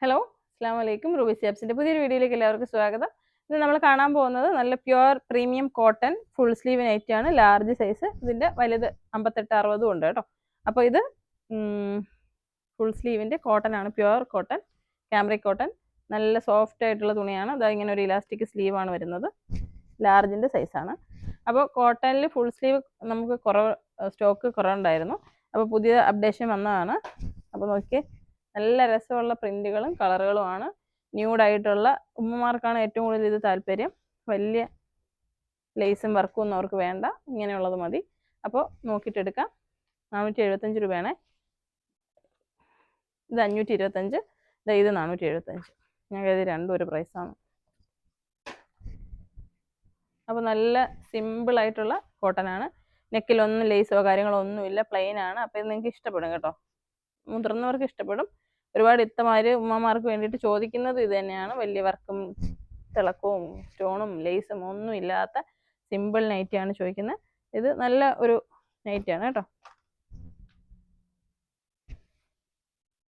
Hello, അസ്സാം വലൈക്കും. Ruby സ്യാബ്സിൻ്റെ പുതിയൊരു വീഡിയോയിലേക്ക് എല്ലാവർക്കും സ്വാഗതം. ഇത് നമ്മൾ കാണാൻ പോകുന്നത് നല്ല pure premium cotton full sleeve നൈറ്റാണ്, ലാർജ് സൈസ്. ഇതിൻ്റെ വലുത് 58, 60 ഉണ്ട് കേട്ടോ. അപ്പോൾ ഇത് ഫുൾ സ്ലീവിൻ്റെ കോട്ടൺ ആണ്, പ്യുവർ കോട്ടൺ, ക്യാമ്രിക് കോട്ടൺ. നല്ല സോഫ്റ്റ് ആയിട്ടുള്ള തുണിയാണ്. അതാ ഇങ്ങനെ ഒരു ഇലാസ്റ്റിക് സ്ലീവാണ് വരുന്നത്, ലാർജിൻ്റെ സൈസാണ്. അപ്പോൾ കോട്ടണിൽ ഫുൾ സ്ലീവ് നമുക്ക് സ്റ്റോക്ക് കുറവുണ്ടായിരുന്നു. അപ്പോൾ പുതിയ അപ്ഡേഷൻ വന്നതാണ്. അപ്പോൾ നോക്കിയേ, നല്ല രസമുള്ള പ്രിന്റുകളും കളറുകളുമാണ്. ന്യൂഡായിട്ടുള്ള ഉമ്മമാർക്കാണ് ഏറ്റവും കൂടുതൽ ഇത് താല്പര്യം. വലിയ ലേസും വർക്കും ഒന്നും അവർക്ക് വേണ്ട, ഇങ്ങനെയുള്ളത് മതി. അപ്പോൾ നോക്കിയിട്ടെടുക്കാം. 475 രൂപയാണ്. ഇത് 525, ഇത് 475. ഞങ്ങൾക്ക് ഇത് രണ്ടും ഒരു പ്രൈസാണ്. അപ്പോൾ നല്ല സിമ്പിളായിട്ടുള്ള കോട്ടനാണ്. നെക്കിലൊന്നും ലേസോ കാര്യങ്ങളോ ഒന്നുമില്ല, പ്ലെയിൻ ആണ്. അപ്പോൾ ഇത് നിങ്ങൾക്ക് ഇഷ്ടപ്പെടും കേട്ടോ, മുതിർന്നവർക്ക് ഇഷ്ടപ്പെടും. ഒരുപാട് ഇത്തമാര് ഉമ്മമാർക്ക് വേണ്ടിയിട്ട് ചോദിക്കുന്നത് ഇത് തന്നെയാണ്. വലിയ വർക്കും തിളക്കവും സ്റ്റോണും ലേസും ഒന്നും ഇല്ലാത്ത സിമ്പിൾ നൈറ്റിയാണ് ചോദിക്കുന്നത്. ഇത് നല്ല ഒരു നൈറ്റിയാണ് കേട്ടോ,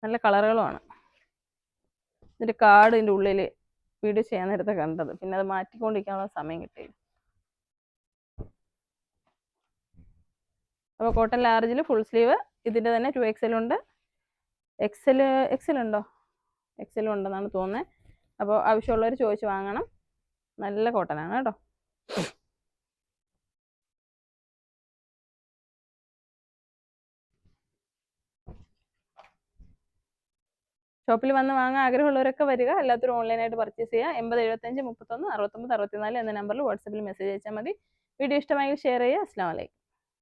നല്ല കളറുകളുമാണ്. ഇതിൻ്റെ കാർഡ് ഇതിൻ്റെ ഉള്ളിൽ വീഡിയോ ചെയ്യാൻ നേരത്തെ കണ്ടത്, പിന്നെ അത് മാറ്റിക്കൊണ്ടിരിക്കാനുള്ള സമയം കിട്ടിയില്ല. അപ്പോൾ കോട്ടൺ ലാർജിൽ ഫുൾ സ്ലീവ്, ഇതിൻ്റെ തന്നെ 2XL ഉണ്ട്. എക്സൽ ഉണ്ടോ? എക്സലും ഉണ്ടെന്നാണ് തോന്നുന്നത്. അപ്പോൾ ആവശ്യമുള്ളവർ ചോദിച്ച് വാങ്ങണം. നല്ല കോട്ടനാണ് കേട്ടോ. ഷോപ്പിൽ വന്ന് വാങ്ങാൻ ആഗ്രഹമുള്ളവരൊക്കെ വരിക, അല്ലാത്തൊരു ഓൺലൈനായിട്ട് പർച്ചേസ് ചെയ്യുക. 8075 31 69 64 എന്ന നമ്പറിൽ വാട്സപ്പിൽ മെസ്സേജ് അയച്ചാൽ മതി. വീഡിയോ ഇഷ്ടമായെങ്കിൽ ഷെയർ ചെയ്യുക. അസ്സലാമു അലൈക്കും.